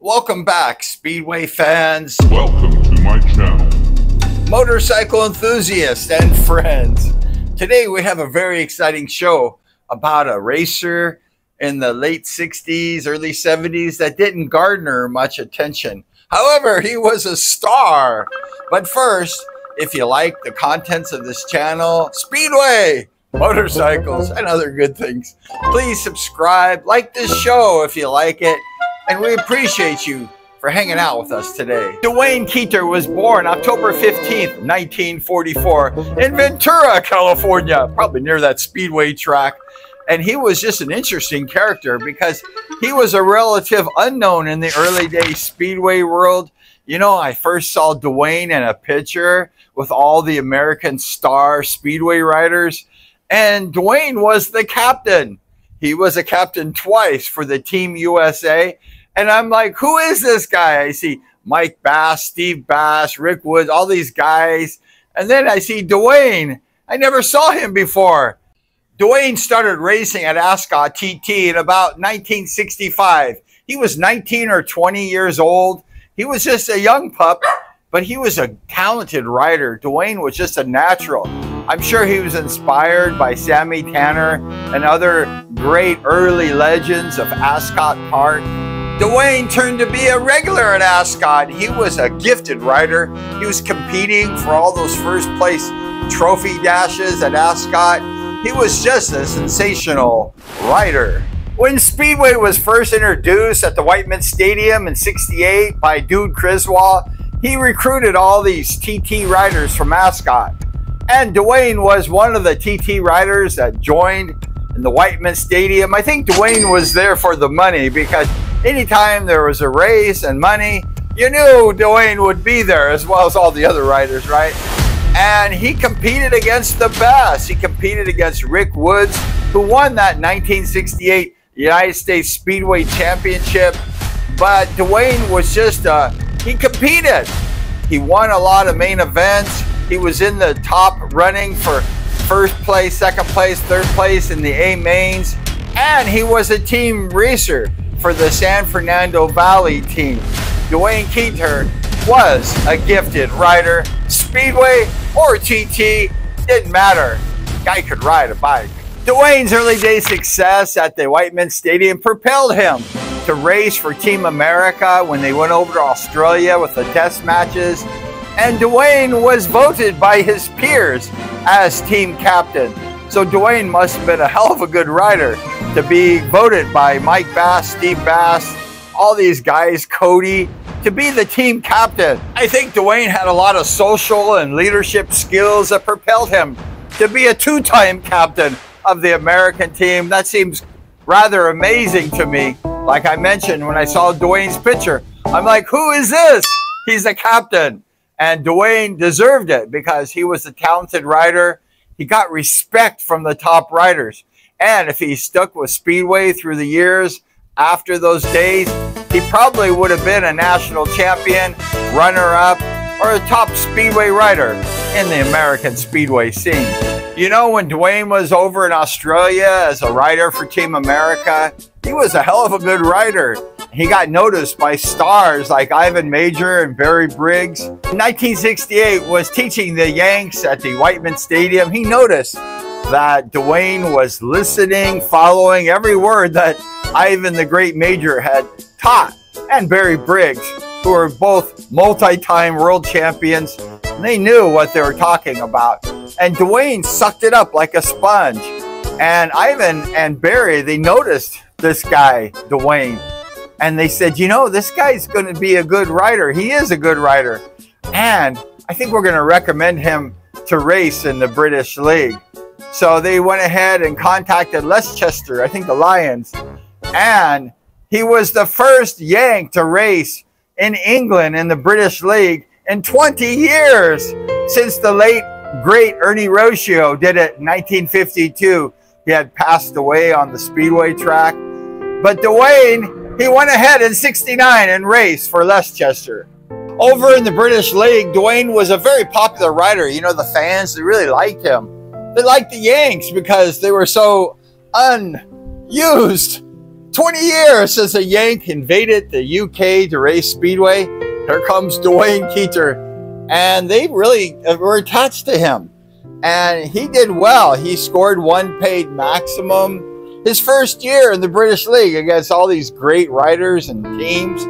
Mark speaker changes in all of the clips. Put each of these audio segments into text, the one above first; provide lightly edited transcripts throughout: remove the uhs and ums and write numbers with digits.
Speaker 1: Welcome back, Speedway fans,
Speaker 2: Welcome to my channel.
Speaker 1: motorcycle enthusiasts, and friends. Today we have a very exciting show about a racer in the late 60s, early 70s that didn't garner much attention. However, he was a star. But first, if you like the contents of this channel, Speedway, motorcycles, and other good things, please subscribe, like this show if you like it, and we appreciate you for hanging out with us today. Dewayne Keeter was born October 15th, 1944 in Ventura, California, probably near that Speedway track. And he was just an interesting character because he was a relative unknown in the early days Speedway world. You know, I first saw Dewayne in a picture with all the American star Speedway riders, and Dewayne was the captain. He was a captain twice for the Team USA. And I'm like, who is this guy? I see Mike Bass, Steve Bass, Rick Woods, all these guys. And then I see Dewayne. I never saw him before. Dewayne started racing at Ascot TT in about 1965. He was 19 or 20 years old. He was just a young pup, but he was a talented rider. Dewayne was just a natural. I'm sure he was inspired by Sammy Tanner and other great early legends of Ascot Park. Dewayne turned to be a regular at Ascot. He was a gifted rider. He was competing for all those first place trophy dashes at Ascot. He was just a sensational rider. When Speedway was first introduced at the Whiteman Stadium in '68 by Dude Criswell, he recruited all these TT riders from Ascot. And Dewayne was one of the TT riders that joined in the Whiteman Stadium. I think Dewayne was there for the money because anytime there was a race and money, you knew Dewayne would be there as well as all the other riders, right? And he competed against the best. He competed against Rick Woods, who won that 1968 United States Speedway Championship. But Dewayne was just, he competed. He won a lot of main events. He was in the top running for first place, second place, third place in the A mains. And he was a team racer for the San Fernando Valley team. Dewayne Keeter was a gifted rider. Speedway or TT, didn't matter. Guy could ride a bike. Dewayne's early day success at the Whiteman Stadium propelled him to race for Team America when they went over to Australia with the test matches. And Dewayne was voted by his peers as team captain. So Dewayne must have been a hell of a good rider to be voted by Mike Bass, Steve Bass, all these guys, Cody, to be the team captain. I think Dewayne had a lot of social and leadership skills that propelled him to be a two-time captain of the American team. That seems rather amazing to me. Like I mentioned, when I saw Dewayne's picture, I'm like, who is this? He's the captain. And Dewayne deserved it because he was a talented rider. He got respect from the top riders. And if he stuck with Speedway through the years after those days, he probably would have been a national champion, runner-up, or a top Speedway rider in the American Speedway scene. You know, when Dewayne was over in Australia as a rider for Team America, he was a hell of a good rider. He got noticed by stars like Ivan Major and Barry Briggs. In 1968, was teaching the Yanks at the Whiteman Stadium. He noticed that Dewayne was listening, following every word that Ivan the Great Major had taught, and Barry Briggs, who were both multi-time world champions. And they knew what they were talking about. And Dewayne sucked it up like a sponge. And Ivan and Barry, they noticed this guy, Dewayne. And they said, you know, this guy's going to be a good rider. He is a good rider. And I think we're going to recommend him to race in the British League. So they went ahead and contacted Leicester, I think the Lions. And he was the first Yank to race in England in the British League in 20 years, since the late, great Ernie Rocio did it in 1952. He had passed away on the Speedway track. But Dewayne, he went ahead in '69 and raced for Leicester. Over in the British League, Dewayne was a very popular rider. You know, the fans, they really liked him. They liked the Yanks because they were so unused 20 years since a Yank invaded the UK to race Speedway. Here comes Dewayne Keeter, and they really were attached to him. And he did well. He scored one paid maximum his first year in the British League against all these great riders and teams.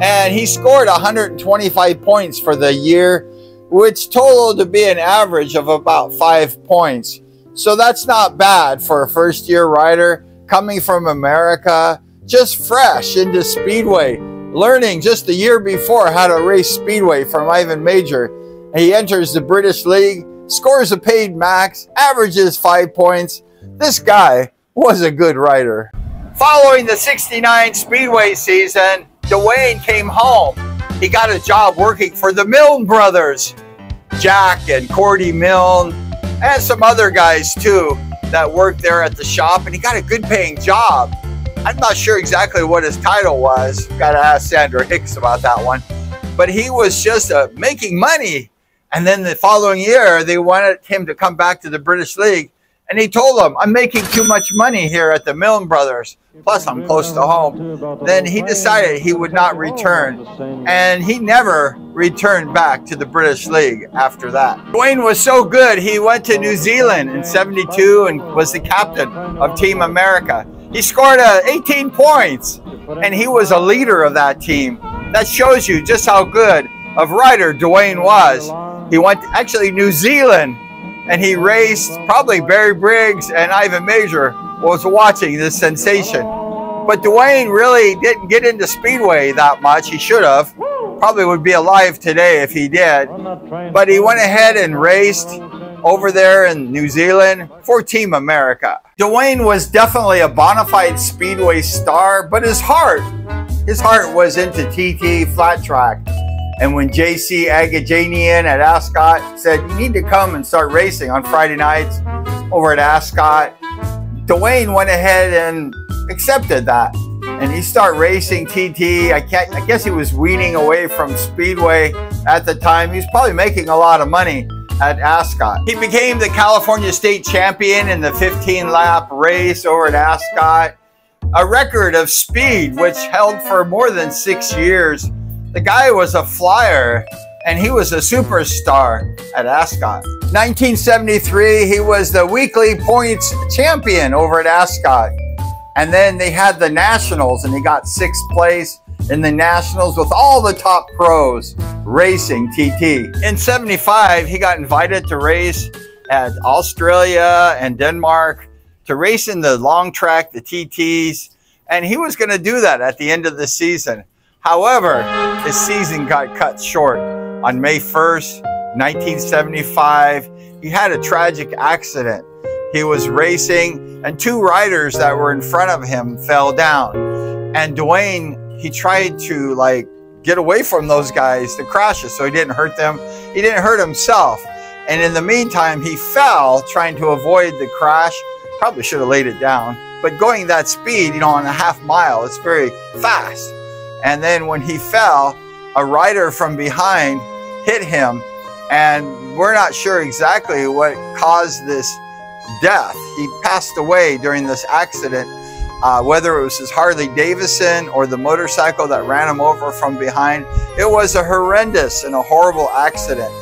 Speaker 1: And he scored 125 points for the year, which totaled to be an average of about 5 points. So that's not bad for a first-year rider coming from America, just fresh into Speedway, learning just the year before how to race Speedway from Ivan Major. And he enters the British League, scores a paid max, averages 5 points. This guy was a good rider. Following the '69 Speedway season, Dewayne came home. He got a job working for the Milne brothers, Jack and Cordy Milne, and some other guys too that worked there at the shop, and he got a good paying job. I'm not sure exactly what his title was. Got to ask Sandra Hicks about that one. But he was just making money. And then the following year, they wanted him to come back to the British League. And he told them, I'm making too much money here at the Milne Brothers. Plus, I'm close to home. Then he decided he would not return. And he never returned back to the British League after that. Dewayne was so good, he went to New Zealand in '72 and was the captain of Team America. He scored 18 points, and he was a leader of that team. That shows you just how good of rider Dewayne was. He went to actually New Zealand, and he raced, probably Barry Briggs and Ivan Major was watching this sensation. But Dewayne really didn't get into Speedway that much. He should have. Probably would be alive today if he did. But he went ahead and raced over there in New Zealand for Team America. Dewayne was definitely a bona fide Speedway star, but his heart was into TT flat track. And when JC Agajanian at Ascot said, you need to come and start racing on Friday nights over at Ascot, Dewayne went ahead and accepted that. And he started racing TT. I guess he was weaning away from Speedway at the time. He was probably making a lot of money at Ascot. He became the California State Champion in the 15-lap race over at Ascot. A record of speed, which held for more than 6 years. The guy was a flyer, and he was a superstar at Ascot. 1973, he was the weekly points champion over at Ascot. And then they had the Nationals, and he got 6th place in the Nationals with all the top pros racing TT. In '75, he got invited to race at Australia and Denmark to race in the long track, the TTs, and he was going to do that at the end of the season. However, his season got cut short. On May 1st, 1975, he had a tragic accident. He was racing, and 2 riders that were in front of him fell down. And Dewayne, he tried to get away from those guys, the crashes, so he didn't hurt them. He didn't hurt himself. And in the meantime, he fell trying to avoid the crash. Probably should have laid it down. But going that speed, on a half mile, it's very fast. And then when he fell, a rider from behind hit him. And we're not sure exactly what caused this death. He passed away during this accident, whether it was his Harley Davidson or the motorcycle that ran him over from behind. It was a horrendous and a horrible accident.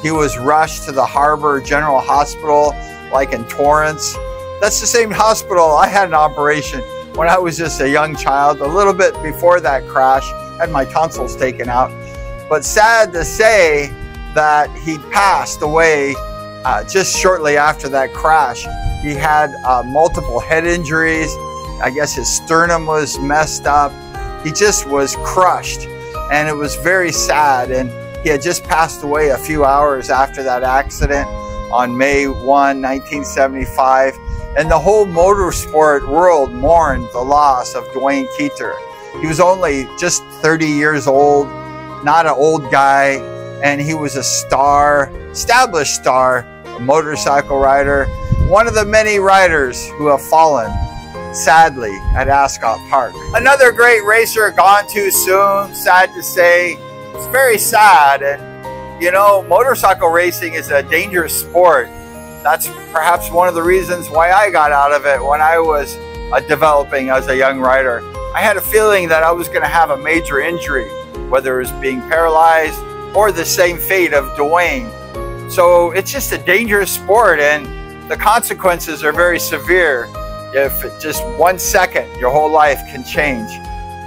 Speaker 1: He was rushed to the Harbor General Hospital, like in Torrance. That's the same hospital I had an operation when I was just a young child, a little bit before that crash. Had my tonsils taken out. But sad to say that he passed away just shortly after that crash. He had multiple head injuries. I guess his sternum was messed up. He just was crushed, and it was very sad. And he had just passed away a few hours after that accident on May 1, 1975. And the whole motorsport world mourned the loss of Dewayne Keeter. He was only just 30 years old, not an old guy, and he was a star, established star, a motorcycle rider, one of the many riders who have fallen, sadly, at Ascot Park. Another great racer gone too soon, sad to say. It's very sad, and motorcycle racing is a dangerous sport. That's perhaps one of the reasons why I got out of it when I was developing as a young rider. I had a feeling that I was going to have a major injury, whether it was being paralyzed or the same fate of Dewayne. So it's just a dangerous sport, and the consequences are very severe. If just 1 second, your whole life can change.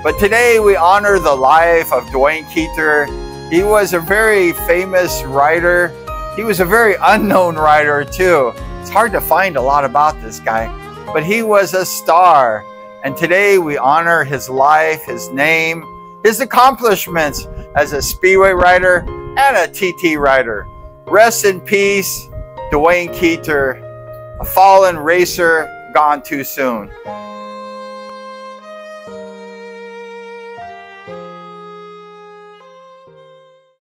Speaker 1: But today we honor the life of Dewayne Keeter. He was a very famous rider. He was a very unknown rider too. It's hard to find a lot about this guy, but he was a star. And today we honor his life, his name, his accomplishments as a Speedway rider and a TT rider. Rest in peace, Dewayne Keeter, a fallen racer gone too soon.